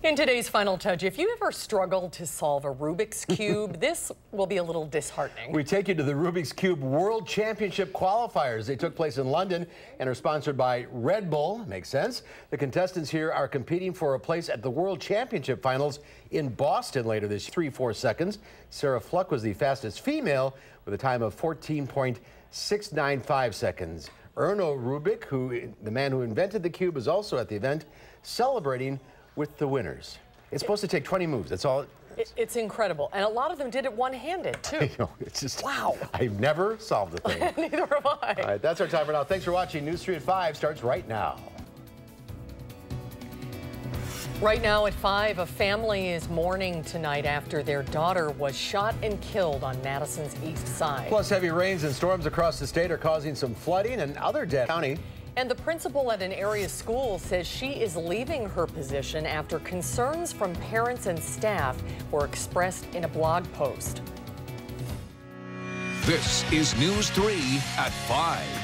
In today's Final Touch, if you ever struggled to solve a Rubik's Cube, this will be a little disheartening. We take you to the Rubik's Cube World Championship qualifiers. They took place in London and are sponsored by Red Bull. Makes sense. The contestants here are competing for a place at the World Championship Finals in Boston later this 3-4 seconds. Sarah Fluck was the fastest female with a time of 14.695 seconds. Erno Rubik, the man who invented the cube, is also at the event celebrating with the winners. It's supposed to take 20 moves. That's all. It's incredible. And a lot of them did it one-handed, too. I know, it's just, wow. I've never solved the thing. Neither have I. All right, that's our time for now. Thanks for watching. News 3 at 5 starts right now. Right now at 5, a family is mourning tonight after their daughter was shot and killed on Madison's east side. Plus, heavy rains and storms across the state are causing some flooding and other damage. County. And the principal at an area school says she is leaving her position after concerns from parents and staff were expressed in a blog post. This is News 3 at 5.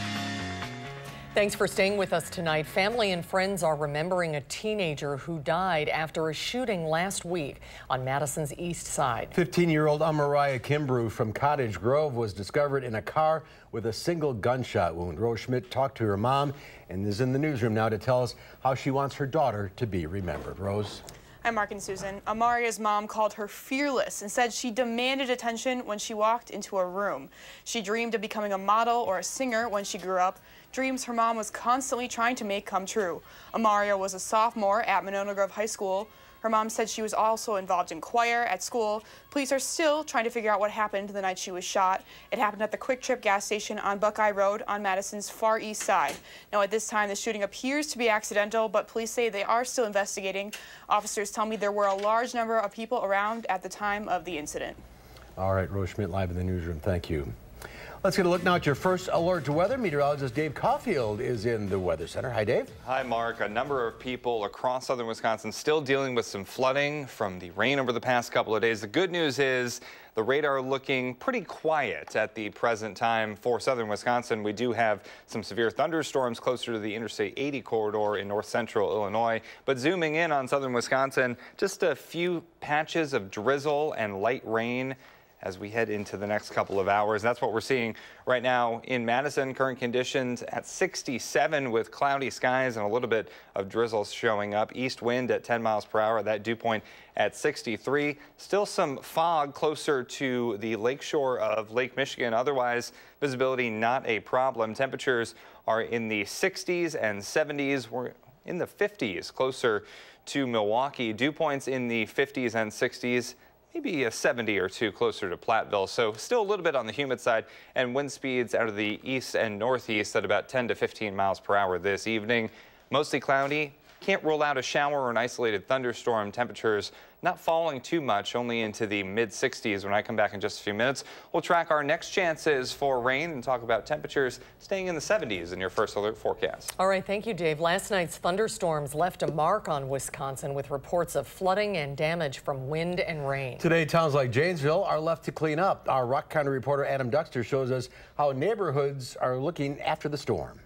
Thanks for staying with us tonight. Family and friends are remembering a teenager who died after a shooting last week on Madison's east side. 15-year-old Amariah Kimbrough from Cottage Grove was discovered in a car with a single gunshot wound. Rose Schmidt talked to her mom and is in the newsroom now to tell us how she wants her daughter to be remembered. Rose? I'm Mark and Susan. Amaria's mom called her fearless and said she demanded attention when she walked into a room. She dreamed of becoming a model or a singer when she grew up, dreams her mom was constantly trying to make come true. Amaria was a sophomore at Monona Grove High School. Her mom said she was also involved in choir at school. Police are still trying to figure out what happened the night she was shot. It happened at the Quick Trip gas station on Buckeye Road on Madison's far east side. Now, at this time, the shooting appears to be accidental, but police say they are still investigating. Officers tell me there were a large number of people around at the time of the incident. All right, Rose Schmidt live in the newsroom. Thank you. Let's get a look now at your first alert to weather. Meteorologist Dave Caulfield is in the Weather Center. Hi, Dave. Hi, Mark. A number of people across southern Wisconsin still dealing with some flooding from the rain over the past couple of days. The good news is the radar looking pretty quiet at the present time for southern Wisconsin. We do have some severe thunderstorms closer to the Interstate 80 corridor in north central Illinois. But zooming in on southern Wisconsin, just a few patches of drizzle and light rain as we head into the next couple of hours. That's what we're seeing right now in Madison. Current conditions at 67 with cloudy skies and a little bit of drizzle showing up. East wind at 10 miles per hour. That dew point at 63. Still some fog closer to the lakeshore of Lake Michigan. Otherwise, visibility not a problem. Temperatures are in the 60s and 70s. We're in the 50s closer to Milwaukee. Dew points in the 50s and 60s. Maybe a 70 or 2 closer to Platteville. So still a little bit on the humid side, and wind speeds out of the east and northeast at about 10 to 15 miles per hour this evening. Mostly cloudy. Can't rule out a shower or an isolated thunderstorm. Temperatures not falling too much, only into the mid-60s. When I come back in just a few minutes, we'll track our next chances for rain and talk about temperatures staying in the 70s in your first alert forecast. All right, thank you, Dave. Last night's thunderstorms left a mark on Wisconsin with reports of flooding and damage from wind and rain. Today, towns like Janesville are left to clean up. Our Rock County reporter Adam Duxter shows us how neighborhoods are looking after the storm.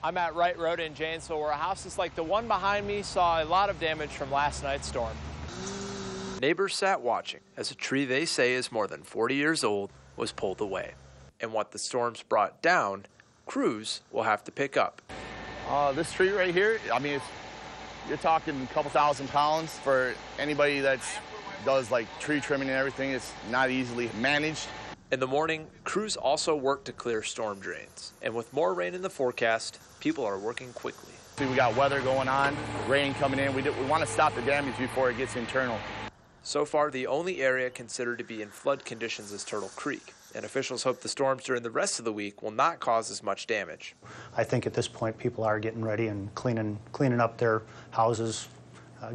I'm at Wright Road in Janesville, where a house is like the one behind me saw a lot of damage from last night's storm. Neighbors sat watching as a tree they say is more than 40 years old was pulled away. And what the storms brought down, crews will have to pick up. This tree right here, I mean, you're talking a couple thousand pounds for anybody that does like tree trimming and everything. It's not easily managed. In the morning, crews also work to clear storm drains. And with more rain in the forecast, people are working quickly. See, we got weather going on, rain coming in. We want to stop the damage before it gets internal. So far, the only area considered to be in flood conditions is Turtle Creek. And officials hope the storms during the rest of the week will not cause as much damage. I think at this point, people are getting ready and cleaning up their houses,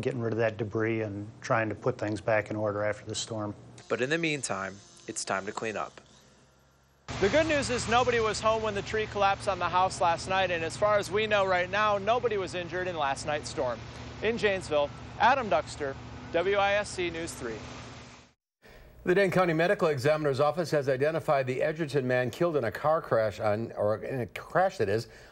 getting rid of that debris and trying to put things back in order after the storm. But in the meantime, it's time to clean up. The good news is nobody was home when the tree collapsed on the house last night, and as far as we know right now, nobody was injured in last night's storm. In Janesville, Adam Duxter, WISC News 3. The Dane County Medical Examiner's Office has identified the Edgerton man killed in a car crash on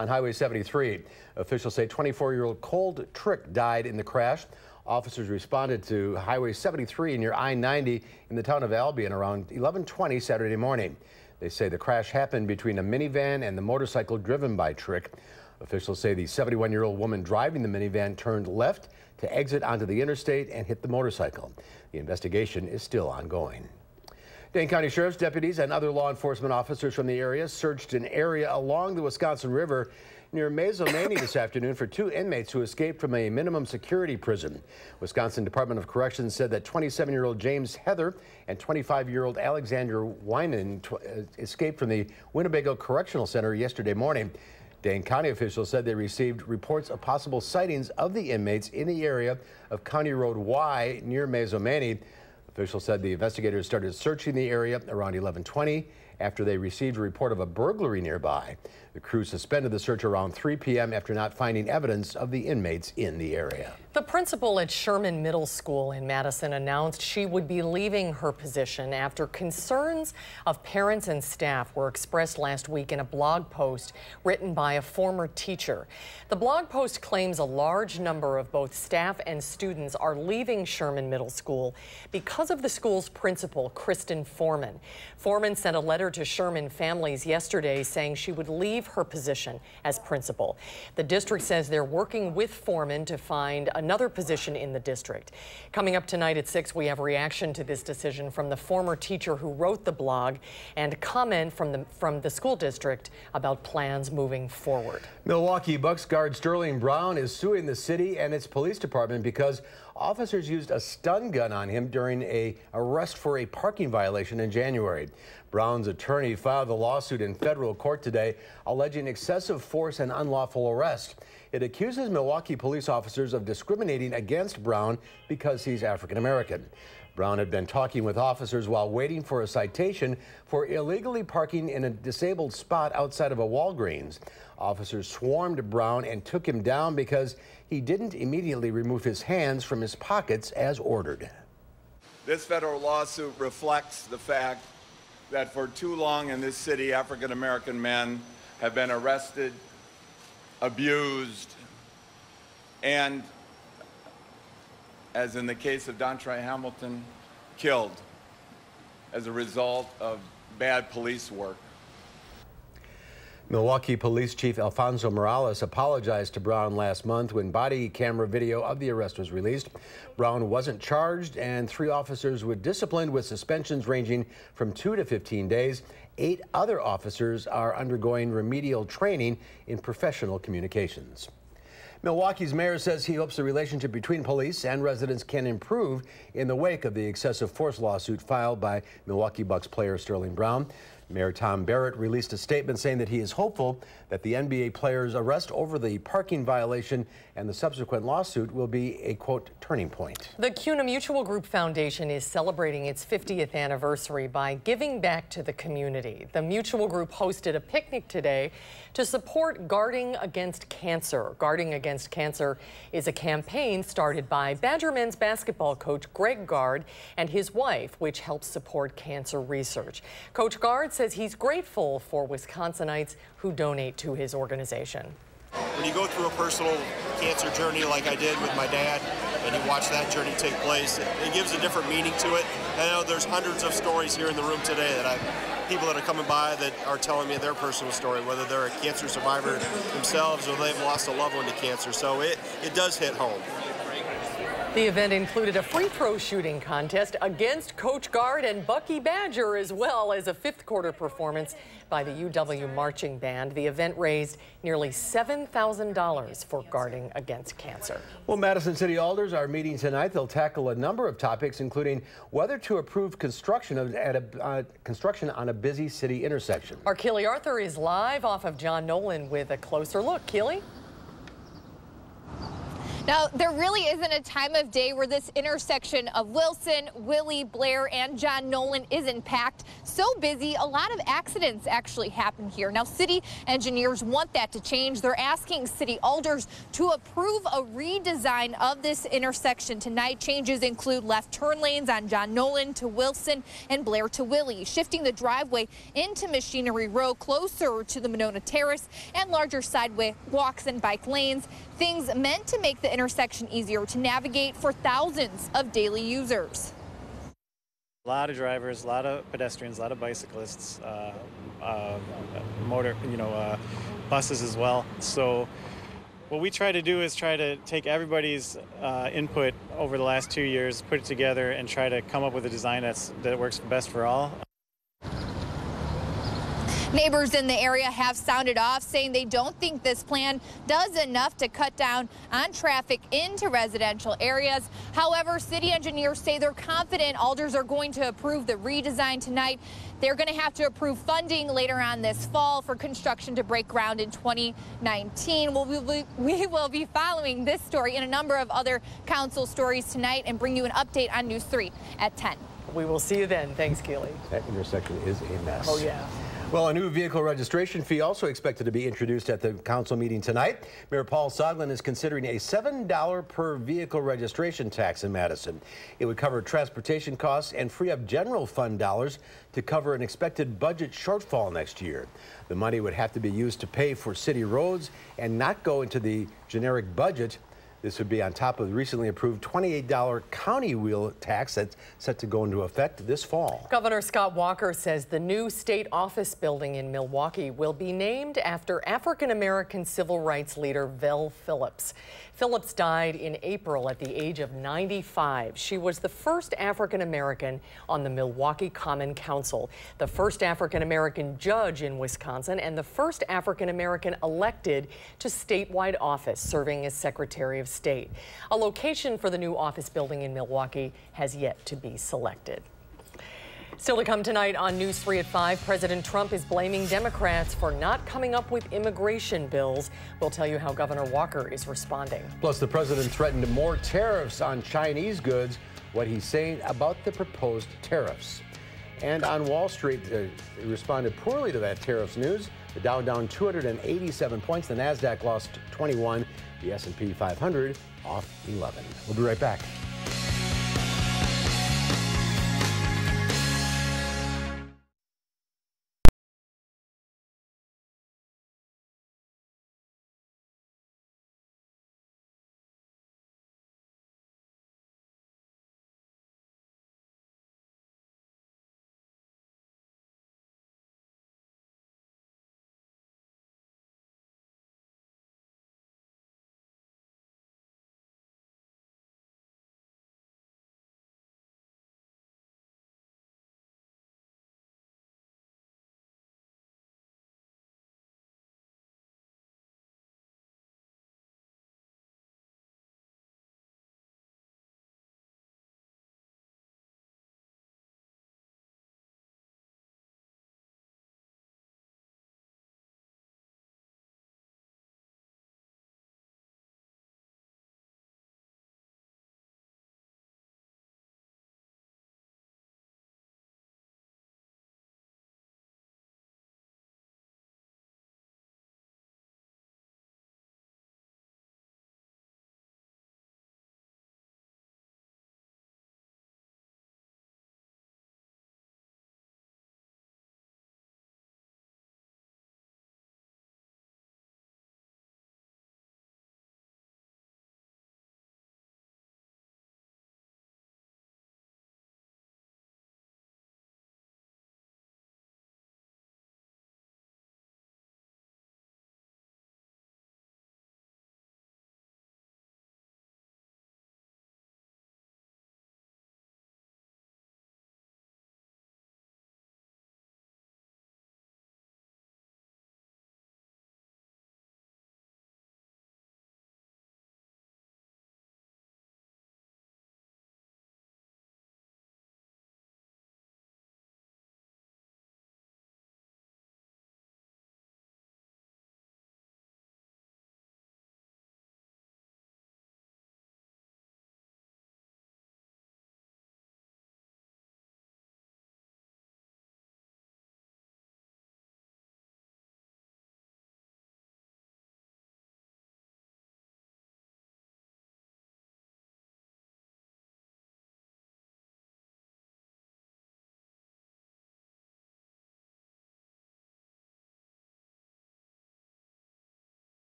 Highway 73. Officials say 24-year-old Cold Trick died in the crash. Officers responded to Highway 73 near I-90 in the town of Albion around 11:20 Saturday morning. They say the crash happened between a minivan and the motorcycle driven by Trick. Officials say the 71-year-old woman driving the minivan turned left to exit onto the interstate and hit the motorcycle. The investigation is still ongoing. Dane County Sheriff's deputies and other law enforcement officers from the area searched an area along the Wisconsin River near Mazomanie this afternoon for 2 inmates who escaped from a minimum security prison. Wisconsin Department of Corrections said that 27-year-old James Heather and 25-year-old Alexander Wyman escaped from the Winnebago Correctional Center yesterday morning. Dane County officials said they received reports of possible sightings of the inmates in the area of County Road Y near Mazomanie. Officials said the investigators started searching the area around 11:20 after they received a report of a burglary nearby. The crew suspended the search around 3 p.m. after not finding evidence of the inmates in the area. The principal at Sherman Middle School in Madison announced she would be leaving her position after concerns of parents and staff were expressed last week in a blog post written by a former teacher. The blog post claims a large number of both staff and students are leaving Sherman Middle School because of the school's principal, Kristen Foreman. Foreman sent a letter to Sherman families yesterday saying she would leave her position as principal. The district says they're working with Foreman to find another position in the district. Coming up tonight at 6, we have a reaction to this decision from the former teacher who wrote the blog and comment from the school district about plans moving forward. Milwaukee Bucks guard Sterling Brown is suing the city and its police department because officers used a stun gun on him during an arrest for a parking violation in January. Brown's attorney filed the lawsuit in federal court today, alleging excessive force and unlawful arrest. It accuses Milwaukee police officers of discriminating against Brown because he's African American. Brown had been talking with officers while waiting for a citation for illegally parking in a disabled spot outside of a Walgreens. Officers swarmed Brown and took him down because he didn't immediately remove his hands from his pockets as ordered. This federal lawsuit reflects the fact that for too long in this city, African American men have been arrested, abused, and, as in the case of Dontre Hamilton, killed as a result of bad police work. Milwaukee Police Chief Alfonso Morales apologized to Brown last month when body camera video of the arrest was released. Brown wasn't charged, and 3 officers were disciplined with suspensions ranging from 2 to 15 days. 8 other officers are undergoing remedial training in professional communications. Milwaukee's mayor says he hopes the relationship between police and residents can improve in the wake of the excessive force lawsuit filed by Milwaukee Bucks player Sterling Brown. Mayor Tom Barrett released a statement saying that he is hopeful that the NBA player's arrest over the parking violation and the subsequent lawsuit will be a, quote, turning point. The CUNA Mutual Group Foundation is celebrating its 50th anniversary by giving back to the community. The Mutual Group hosted a picnic today to support Guarding Against Cancer. Guarding Against Cancer is a campaign started by Badger men's basketball coach Greg Gard and his wife, which helps support cancer research. Coach Gard says he's grateful for Wisconsinites who donate to his organization. When you go through a personal cancer journey like I did with my dad, and you watch that journey take place, it gives a different meaning to it. I know there's hundreds of stories here in the room today that people that are coming by that are telling me their personal story, whether they're a cancer survivor themselves or they've lost a loved one to cancer. So it does hit home. The event included a free throw shooting contest against Coach Gard and Bucky Badger, as well as a 5th quarter performance by the UW Marching Band. The event raised nearly $7,000 for Guarding Against Cancer. Well, Madison City Alders are meeting tonight. They'll tackle a number of topics, including whether to approve construction on a busy city intersection. Our Keely Arthur is live off of John Nolan with a closer look. Keely? Now, there really isn't a time of day where this intersection of Wilson, Willie, Blair, and John Nolan isn't packed. So busy, a lot of accidents actually happen here. Now, city engineers want that to change. They're asking city alders to approve a redesign of this intersection tonight. Changes include left turn lanes on John Nolan to Wilson and Blair to Willie, shifting the driveway into Machinery Row closer to the Monona Terrace, and larger sidewalks and bike lanes. Things meant to make the intersection easier to navigate for thousands of daily users. A lot of drivers, a lot of pedestrians, a lot of bicyclists, buses as well. So what we try to do is try to take everybody's input over the last 2 years, put it together, and try to come up with a design that works best for all. Neighbors in the area have sounded off, saying they don't think this plan does enough to cut down on traffic into residential areas. However, city engineers say they're confident alders are going to approve the redesign tonight. They're going to have to approve funding later on this fall for construction to break ground in 2019. We will be following this story and a number of other council stories tonight and bring you an update on News 3 at 10. We will see you then. Thanks, Keely. That intersection is a mess. Oh, yeah. Well, a new vehicle registration fee also expected to be introduced at the council meeting tonight. Mayor Paul Soglin is considering a $7 per vehicle registration tax in Madison. It would cover transportation costs and free up general fund dollars to cover an expected budget shortfall next year. The money would have to be used to pay for city roads and not go into the generic budget. This would be on top of the recently approved $28 county wheel tax that's set to go into effect this fall. Governor Scott Walker says the new state office building in Milwaukee will be named after African-American civil rights leader Vel Phillips. Phillips died in April at the age of 95. She was the first African-American on the Milwaukee Common Council, the first African-American judge in Wisconsin, and the first African-American elected to statewide office, serving as Secretary of State. A location for the new office building in Milwaukee has yet to be selected. Still to come tonight on News 3 at 5, President Trump is blaming Democrats for not coming up with immigration bills. We'll tell you how Governor Walker is responding. Plus, the president threatened more tariffs on Chinese goods, what he's saying about the proposed tariffs. And on Wall Street, responded poorly to that tariffs news. The Dow down 287 points, the NASDAQ lost 21, the S&P 500 off 11. We'll be right back.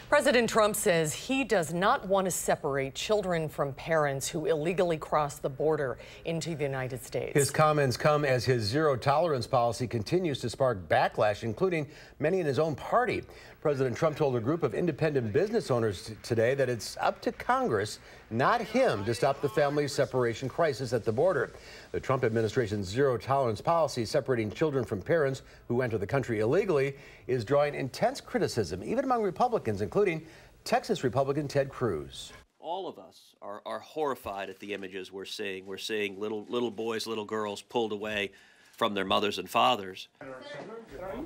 President Trump says he does not want to separate children from parents who illegally cross the border into the United States. His comments come as his zero-tolerance policy continues to spark backlash, including many in his own party. President Trump told a group of independent business owners today that it's up to Congress, not him, to stop the family separation crisis at the border. The Trump administration's zero-tolerance policy separating children from parents who enter the country illegally is drawing intense criticism, even among Republicans, including Texas Republican Ted Cruz. All of us are horrified at the images we're seeing. We're seeing little boys, little girls pulled away from their mothers and fathers.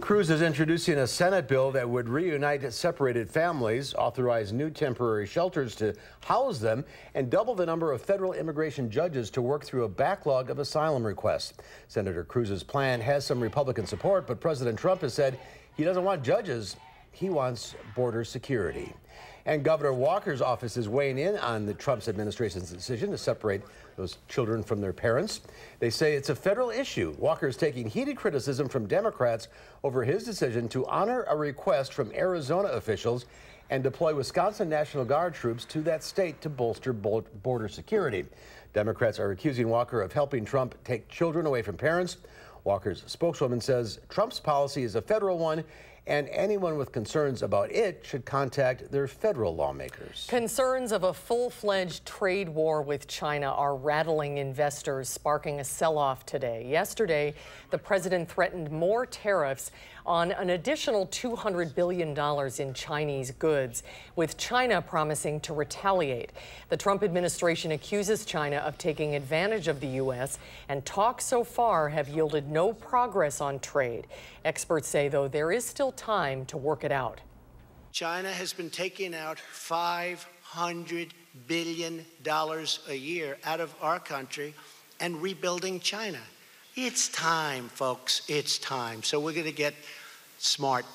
Cruz is introducing a Senate bill that would reunite separated families, authorize new temporary shelters to house them, and double the number of federal immigration judges to work through a backlog of asylum requests. Senator Cruz's plan has some Republican support, but President Trump has said he doesn't want judges, he wants border security. And Governor Walker's office is weighing in on the Trump administration's decision to separate those children from their parents. They say it's a federal issue. Walker is taking heated criticism from Democrats over his decision to honor a request from Arizona officials and deploy Wisconsin National Guard troops to that state to bolster border security. Democrats are accusing Walker of helping Trump take children away from parents. Walker's spokeswoman says Trump's policy is a federal one, and anyone with concerns about it should contact their federal lawmakers. Concerns of a full-fledged trade war with China are rattling investors, sparking a sell-off today. Yesterday, the president threatened more tariffs on an additional $200 billion in Chinese goods, with China promising to retaliate. The Trump administration accuses China of taking advantage of the U.S., and talks so far have yielded no progress on trade. Experts say, though, there is still time to work it out. China has been taking out $500 billion a year out of our country and rebuilding China. It's time, folks. It's time. So we're going to get smart.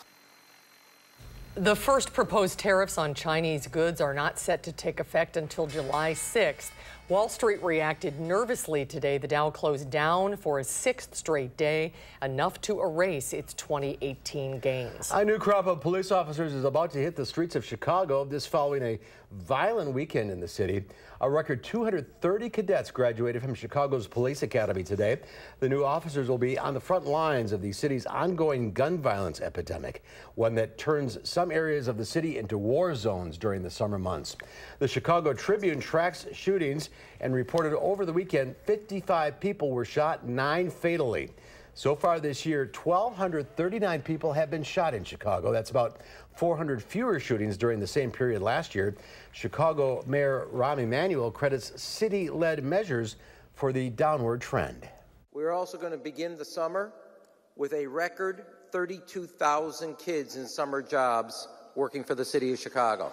The first proposed tariffs on Chinese goods are not set to take effect until July 6th. Wall Street reacted nervously today. The Dow closed down for a sixth straight day, enough to erase its 2018 gains. A new crop of police officers is about to hit the streets of Chicago, this following a violent weekend in the city. A record 230 cadets graduated from Chicago's Police Academy today. The new officers will be on the front lines of the city's ongoing gun violence epidemic, one that turns some areas of the city into war zones during the summer months. The Chicago Tribune tracks shootings and reported over the weekend 55 people were shot, 9 fatally. So far this year, 1,239 people have been shot in Chicago. That's about 400 fewer shootings during the same period last year. Chicago Mayor Rahm Emanuel credits city-led measures for the downward trend. We're also going to begin the summer with a record 32,000 kids in summer jobs working for the city of Chicago.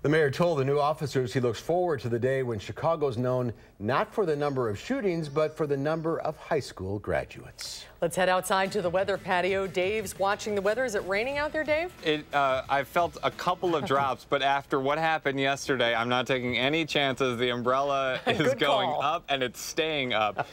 The mayor told the new officers he looks forward to the day when Chicago's known not for the number of shootings, but for the number of high school graduates. Let's head outside to the weather patio. Dave's watching the weather. Is it raining out there, Dave? I felt a couple of drops, but after what happened yesterday, I'm not taking any chances. The umbrella is going up, and it's staying up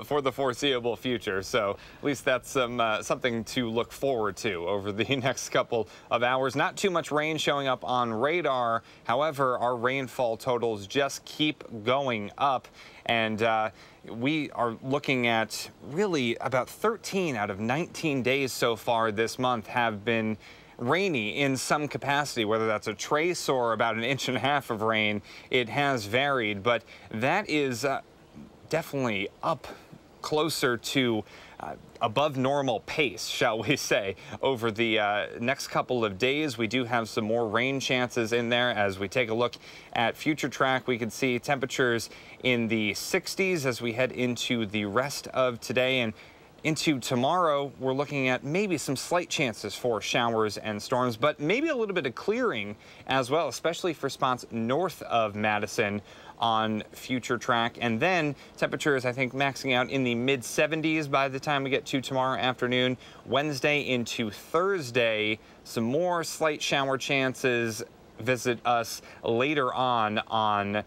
for the foreseeable future. So at least that's something to look forward to over the next couple of hours. Not too much rain showing up on radar. However, our rainfall totals just keep going up, and we are looking at really about 13 out of 19 days so far this month have been rainy in some capacity, whether that's a trace or about 1.5 inches of rain. It has varied, but that is definitely up closer to above normal pace, shall we say, over the next couple of days. We do have some more rain chances in there. As we take a look at future track, we can see temperatures in the 60s as we head into the rest of today, and into tomorrow, we're looking at maybe some slight chances for showers and storms, but maybe a little bit of clearing as well, especially for spots north of Madison on future track. And then temperatures, I think, maxing out in the mid-70s by the time we get to tomorrow afternoon. Wednesday into Thursday, some more slight shower chances visit us later on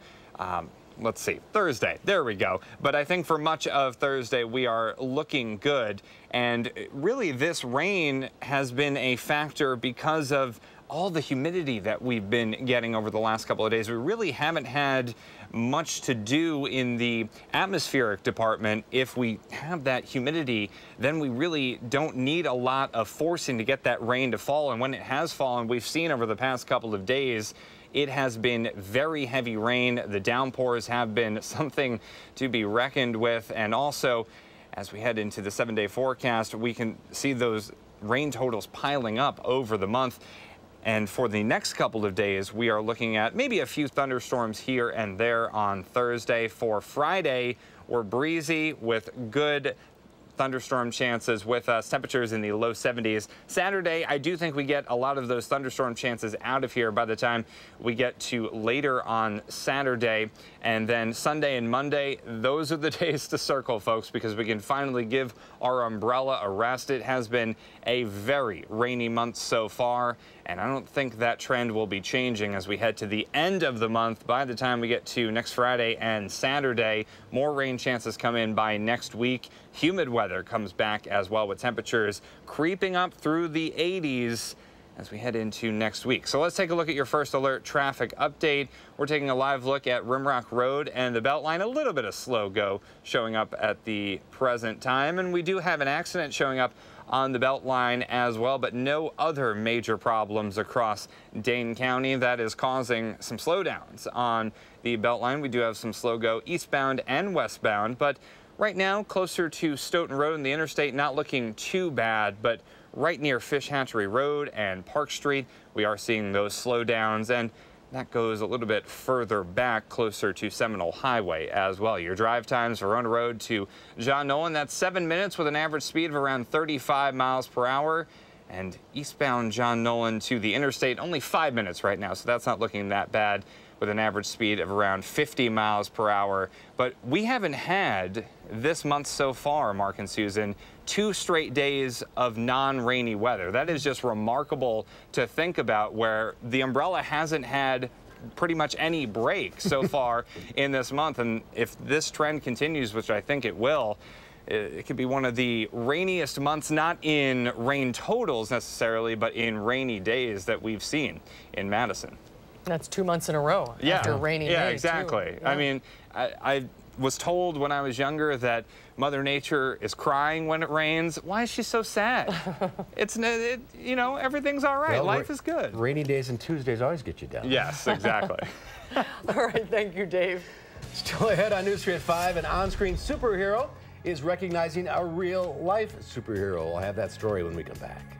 let's see, Thursday. There we go. But I think for much of Thursday, we are looking good. And really, this rain has been a factor because of all the humidity that we've been getting over the last couple of days, we really haven't had much to do in the atmospheric department. If we have that humidity, then we really don't need a lot of forcing to get that rain to fall. And when it has fallen, we've seen over the past couple of days, it has been very heavy rain. The downpours have been something to be reckoned with. And also, as we head into the 7-day forecast, we can see those rain totals piling up over the month. And for the next couple of days, we are looking at maybe a few thunderstorms here and there on Thursday. For Friday, we're breezy with good thunderstorm chances with us, temperatures in the low 70s. Saturday, I do think we get a lot of those thunderstorm chances out of here by the time we get to later on Saturday. And then Sunday and Monday, those are the days to circle, folks, because we can finally give our umbrella a rest. It has been a very rainy month so far, and I don't think that trend will be changing as we head to the end of the month. By the time we get to next Friday and Saturday, more rain chances come in by next week. Humid weather comes back as well, with temperatures creeping up through the 80s as we head into next week. So let's take a look at your first alert traffic update. We're taking a live look at Rimrock Road and the Beltline. A little bit of slow go showing up at the present time, and we do have an accident showing up on the Beltline as well, but no other major problems across Dane County. That is causing some slowdowns on the Beltline. We do have some slow go eastbound and westbound, but right now closer to Stoughton Road and the interstate, not looking too bad, but right near Fish Hatchery Road and Park Street, we are seeing those slowdowns, and that goes a little bit further back closer to Seminole Highway as well. Your drive times, Verona Road to John Nolan, that's 7 minutes with an average speed of around 35 miles per hour. And eastbound John Nolan to the interstate, only 5 minutes right now, so that's not looking that bad, with an average speed of around 50 miles per hour. But we haven't had this month so far, Mark and Susan, 2 straight days of non-rainy weather. That is just remarkable to think about, where the umbrella hasn't had pretty much any break so far in this month. And if this trend continues, which I think it will, it could be one of the rainiest months, not in rain totals necessarily, but in rainy days that we've seen in Madison. That's 2 months in a row after rainy May. Yeah, exactly. Yeah. I mean, I was told when I was younger that Mother Nature is crying when it rains. Why is she so sad? You know, everything's all right. Well, life is good. Rainy days and Tuesdays always get you down. Yes, exactly. All right, thank you, Dave. Still ahead on News 3 at 5, an on-screen superhero is recognizing a real-life superhero. We'll have that story when we come back.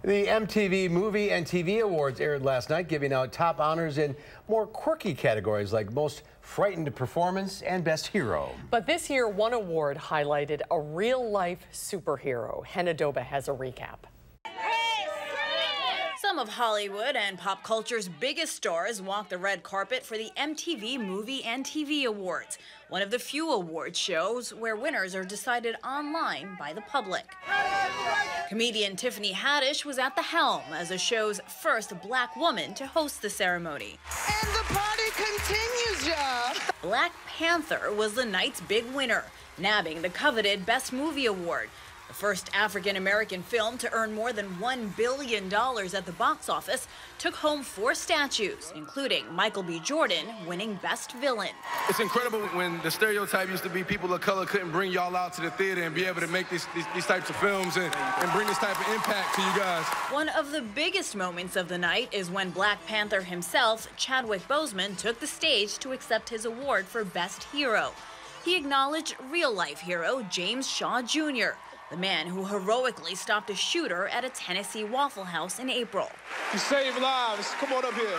The MTV Movie and TV Awards aired last night, giving out top honors in more quirky categories like Most Frightened Performance and Best Hero. But this year, one award highlighted a real-life superhero. Henna Doba has a recap. Some of Hollywood and pop culture's biggest stars walked the red carpet for the MTV Movie and TV Awards, one of the few award shows where winners are decided online by the public. Comedian Tiffany Haddish was at the helm as the show's first black woman to host the ceremony. And the party continues, y'all. Black Panther was the night's big winner, nabbing the coveted Best Movie Award. The first African-American film to earn more than $1 billion at the box office took home 4 statues, including Michael B. Jordan winning Best Villain. It's incredible when the stereotype used to be people of color couldn't bring y'all out to the theater and be able to make these types of films and bring this type of impact to you guys. One of the biggest moments of the night is when Black Panther himself, Chadwick Boseman, took the stage to accept his award for Best Hero. He acknowledged real-life hero James Shaw Jr., the man who heroically stopped a shooter at a Tennessee Waffle House in April. You save lives. Come on up here.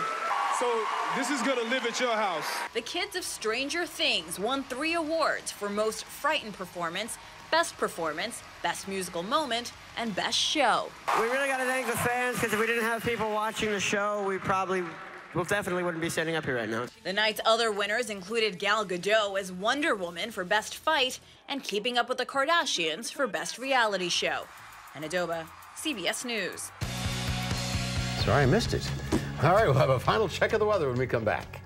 So this is going to live at your house. The kids of Stranger Things won 3 awards for Most Frightened Performance, Best Musical Moment, and Best Show. We really got to thank the fans, because if we didn't have people watching the show, we definitely wouldn't be standing up here right now. The night's other winners included Gal Gadot as Wonder Woman for Best Fight and Keeping Up with the Kardashians for Best Reality Show. Henna Doba, CBS News. Sorry, I missed it. All right, we'll have a final check of the weather when we come back.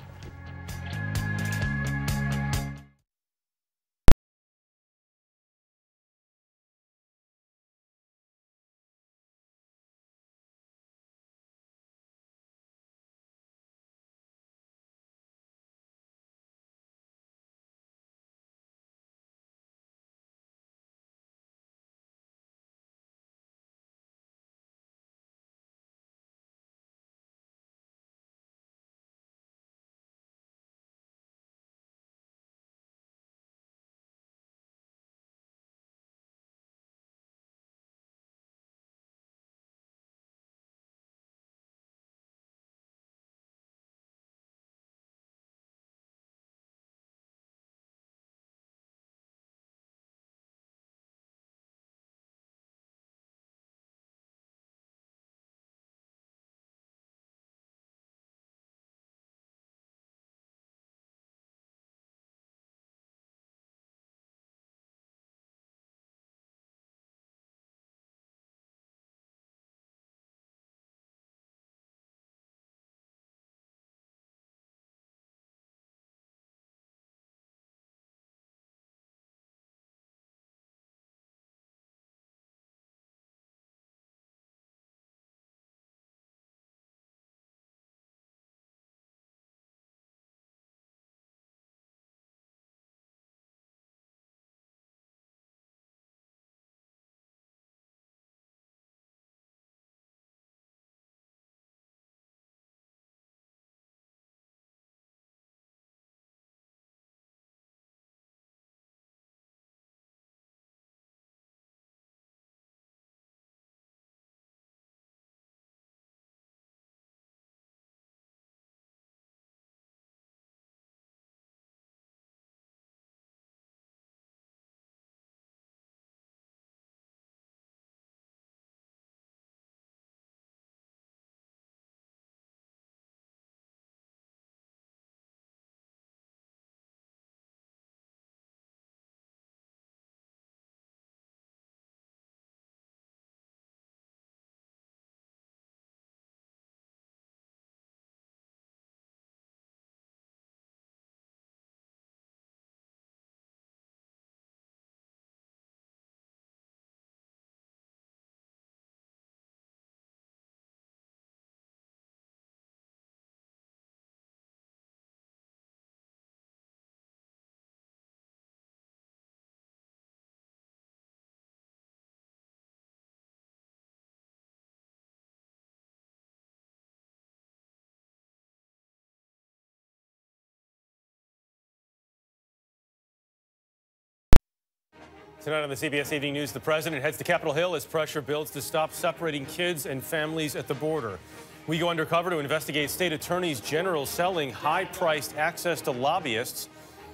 Tonight on the CBS Evening News, the president heads to Capitol Hill as pressure builds to stop separating kids and families at the border. We go undercover to investigate state attorneys general selling high-priced access to lobbyists,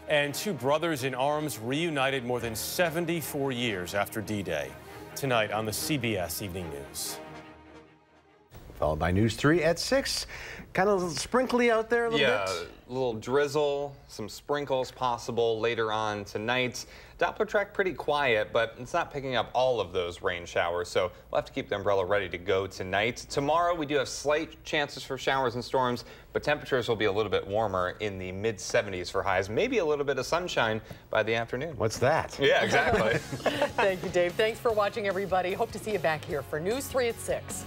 and two brothers in arms reunited more than 74 years after D-Day. Tonight on the CBS Evening News. Followed by News 3 at 6. Kind of sprinkly out there a little bit. Yeah, a little drizzle, some sprinkles possible later on tonight. Doppler track pretty quiet, but it's not picking up all of those rain showers, so we'll have to keep the umbrella ready to go tonight. Tomorrow, we do have slight chances for showers and storms, but temperatures will be a little bit warmer in the mid-70s for highs. Maybe a little bit of sunshine by the afternoon. What's that? Yeah, exactly. Thank you, Dave. Thanks for watching, everybody. Hope to see you back here for News 3 at 6.